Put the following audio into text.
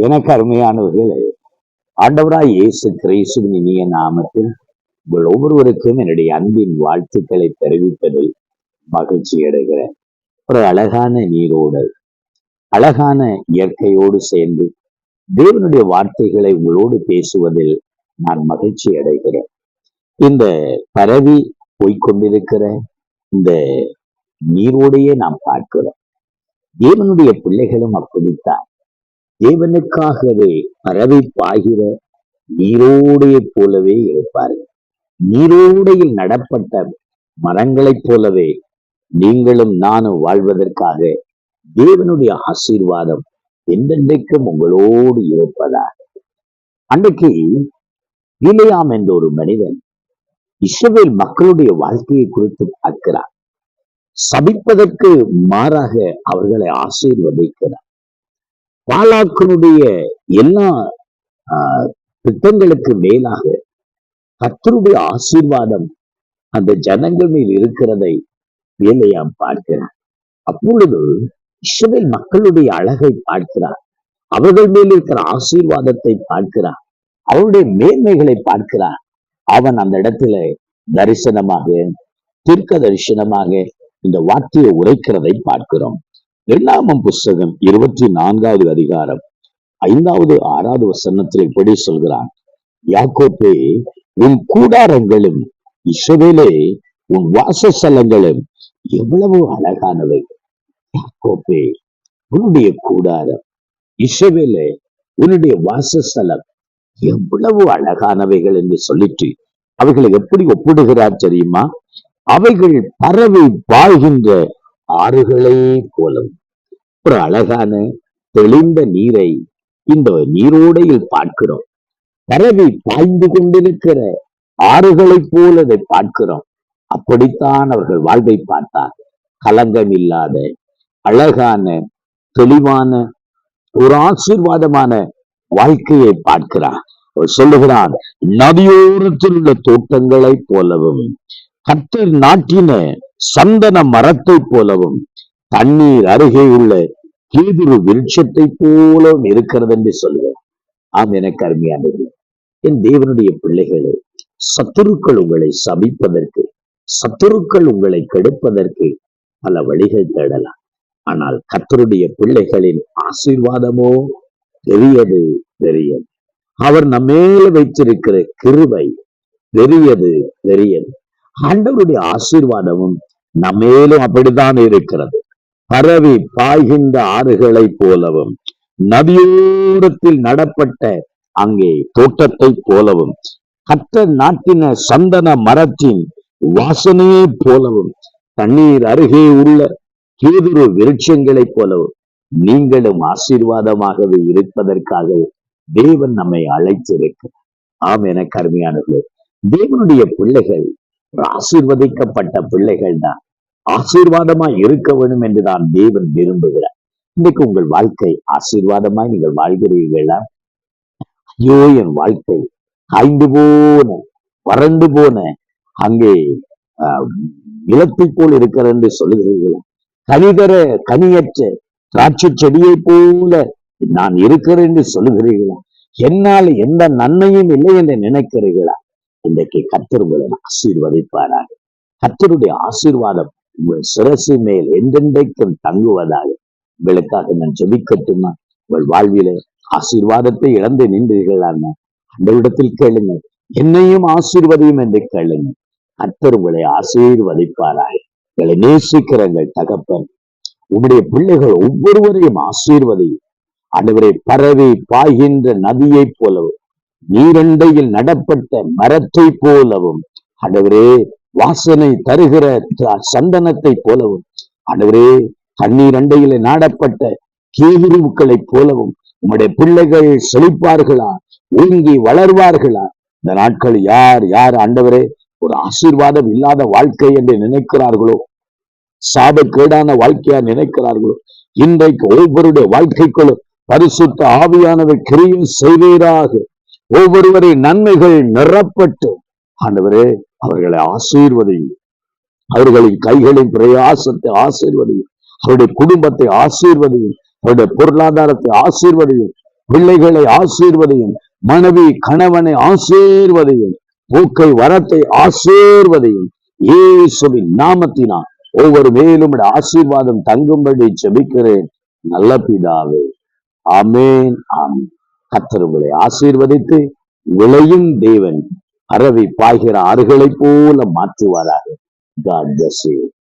எனக்கு அருமையானவர்களே, ஆண்டவராய் இயேசு கிறிஸ்துவின் இனிய நாமத்தில் உங்கள் ஒவ்வொருவருக்கும் என்னுடைய அன்பின் வாழ்த்துக்களை தெரிவிப்பதில் மகிழ்ச்சி அடைகிறேன். ஒரு அழகான நீரோடு, அழகான இயற்கையோடு சேர்ந்து தேவனுடைய வார்த்தைகளை உங்களோடு பேசுவதில் நான் மகிழ்ச்சி அடைகிறேன். இந்த பரவி போய்கொண்டிருக்கிற இந்த நீரோடையே நாம் பார்க்கிறோம். தேவனுடைய பிள்ளைகளும் அப்படித்தான். தேவனுக்காகவே பரவி பாய்கிற நீரோடையைப் போலவே இருப்பார்கள். நீரோடையில் நடப்பட்ட மரங்களைப் போலவே நீங்களும் நானும் வாழ்வதற்காக தேவனுடைய ஆசீர்வாதம் என்றென்றைக்கும் உங்களோடு இருப்பதாக. அன்றைக்கு பிலேயாம் என்ற ஒரு மனிதன் இஸ்ரவேல் மக்களுடைய வாழ்க்கையை குறித்து பார்க்கிறார். சபிப்பதற்கு மாறாக அவர்களை ஆசீர்வதிக்கிறார். பாலாக்கனுடைய எல்லா திட்டங்களுக்கு மேலாக கர்த்தருடைய ஆசீர்வாதம் அந்த ஜனங்கள் மேல் இருக்கிறதை பிலேயாம் பார்க்கிறார். அப்பொழுது இஸ்ரவேல் மக்களுடைய அழகை பார்க்கிறார். அவர்கள் மேல் இருக்கிற ஆசீர்வாதத்தை பார்க்கிறார். அவருடைய மேன்மைகளை பார்க்கிறார். அவன் அந்த இடத்துல தரிசனமாக, தீர்க்க தரிசனமாக இந்த வார்த்தையை உரைக்கிறதை பார்க்கிறோம். எண்ணாகமம் புஸ்தகம் 24வது அதிகாரம் 5வது 6வது வசனத்தில் இப்படி சொல்கிறான்: யாக்கோபே, உன் கூடாரங்களும் இஸ்ரவேலே உன் வாசஸ்தலங்களும் எவ்வளவு அழகானவை. யாக்கோபே, உன்னுடைய கூடாரம், இஸ்ரவேலே உன்னுடைய வாசஸ்தலம் எவ்வளவு அழகானவைகள் என்று சொல்லிட்டு அவைகளை எப்படி ஒப்பிடுகிறார் தெரியுமா? அவைகள் பறவை பாய்கின்ற ஆறுகளை போலும். ஒரு அழகான தெளிந்த நீரை இந்த நீரோடையில் பார்க்கிறோம். பறவை பாய்ந்து கொண்டிருக்கிற ஆறுகளைப் போல அதை பார்க்கிறோம். அப்படித்தான் அவர்கள் வாழ்வை பார்த்தார். கலங்கம் இல்லாத அழகான தெளிவான ஒரு ஆசீர்வாதமான வாழ்க்கையை பார்க்கிறார். சொல்லுகிறார், நதியோரத்தில் உள்ள தோட்டங்களை போலவும் கர்த்தர் நாட்டின சந்தன மரத்தை போலவும் தண்ணீர் அருகே உள்ள கேதுரு விருட்சத்தை போலவும் இருக்கிறது என்று சொல்லுவார். ஆம், எனக்கு அருமையானது. என் தேவனுடைய பிள்ளைகளே, சத்துருக்கள் உங்களை சபிப்பதற்கு, சத்துருக்கள் உங்களை கெடுப்பதற்கு பல வழிகள் தேடலாம். ஆனால் கர்த்தருடைய பிள்ளைகளின் ஆசீர்வாதமோ பெரியது பெரியது. அவர் நம்மேல வைத்திருக்கிற கிருபை பெரியது பெரியது. ஆண்டவருடைய ஆசீர்வாதமும் நம்மேலும் அப்படித்தான் இருக்கிறது. பரவி பாய்கின்ற ஆறுகளை போலவும், நதியோரத்தில் நடப்பட்ட அங்கே தோட்டத்தை போலவும், கர்த்தர் நாட்டின சந்தன மரத்தின் வாசனையை போலவும், தண்ணீர் அருகே உள்ள கேதுரு விருட்சங்களைப் போலவும் நீங்களும் ஆசீர்வாதமாகவே இருப்பதற்காக தேவன் நம்மை அழைத்திருக்கிறார். ஆம், எனக்கு அருமையானது. தேவனுடைய பிள்ளைகள் ஆசீர்வதிக்கப்பட்ட பிள்ளைகள் தான். ஆசீர்வாதமாய் இருக்க வேண்டும் என்றுதான் தேவன் விரும்புகிறார். இன்றைக்கு உங்கள் வாழ்க்கை ஆசீர்வாதமாய் நீங்கள் வாழ்கிறீர்களா? ஐயோ, என் வாழ்க்கை காய்ந்து போன, வறண்டு போன, அங்கே நிலத்தை போல் இருக்கிறது என்று சொல்லுகிறீர்களா? கனியற்ற திராட்சை செடியை போல நான் இருக்கிறேன் என்று சொல்லுகிறீர்களா? என்னால் எந்த நன்மையும் இல்லை என்று நினைக்கிறீர்களா? இன்றைக்கு கர்த்தர் உங்களை ஆசீர்வதிப்பாராக. கர்த்தருடைய ஆசீர்வாதம் உங்கள் சிரசு மேல் என்றென்றைக்கும் தங்குவதாக. உங்களுக்காக நான் ஜெபிக்கட்டுமா? உங்கள் வாழ்வில ஆசீர்வாதத்தை இழந்து நின்றீர்களா? அந்த இடத்தில் கேளுங்க, என்னையும் ஆசீர்வதியும் என்று கேளுங்க. கர்த்தர் உங்களை ஆசீர்வதிப்பாராக. உங்களை நேசிக்கிறங்கள் தகப்பன், உங்களுடைய பிள்ளைகள் ஒவ்வொருவரையும் ஆசீர்வதியும். ஆண்டவரே, பறவை பாய்கின்ற நதியை போலவும், நீரண்டையில் நடப்பட்ட மரத்தை போலவும், ஆண்டவரே வாசனை தருகிற சந்தனத்தை போலவும், ஆண்டவரே தண்ணீர் அண்டையில நாடப்பட்ட கேதுருக்களை போலவும் உங்களுடைய பிள்ளைகள் செழிப்பார்களா, ஓங்கி வளர்வார்களா? இந்த நாட்கள் யார் யார் ஆண்டவரே ஒரு ஆசீர்வாதம் இல்லாத வாழ்க்கை என்று நினைக்கிறார்களோ, சாபக்கேடான வாழ்க்கையா நினைக்கிறார்களோ, இன்றைக்கு ஒவ்வொருடைய வாழ்க்கைக்குள்ளும் பரிசுத்த ஆவியானவர் கிரியை செய்வீராக. ஒவ்வொருவரின் நன்மைகள் நிரப்பட்டு ஆண்டவரே அவர்களை ஆசீர்வதியும். அவர்களின் கைகளின் பிரயாசத்தை ஆசீர்வதியும். அவருடைய குடும்பத்தை ஆசீர்வதியும். அவருடைய பொருளாதாரத்தை ஆசீர்வதியும். பிள்ளைகளை ஆசீர்வதையும், மனைவி கணவனை ஆசீர்வதையும், போக்கை வரத்தை ஆசீர்வதையும் இயேசுவின் நாமத்தினால் ஒவ்வொரு மேலும் ஆசீர்வாதம் தங்கும்படி ஜெபிக்கிறேன் நல்ல பிதாவே. ஆமென், ஆமென். கர்த்தர் உங்களை ஆசீர்வதித்து விளையும் தேவன் பரவி பாய்கிற ஆறுகளைப் போல மாற்றுவாராக. God bless you.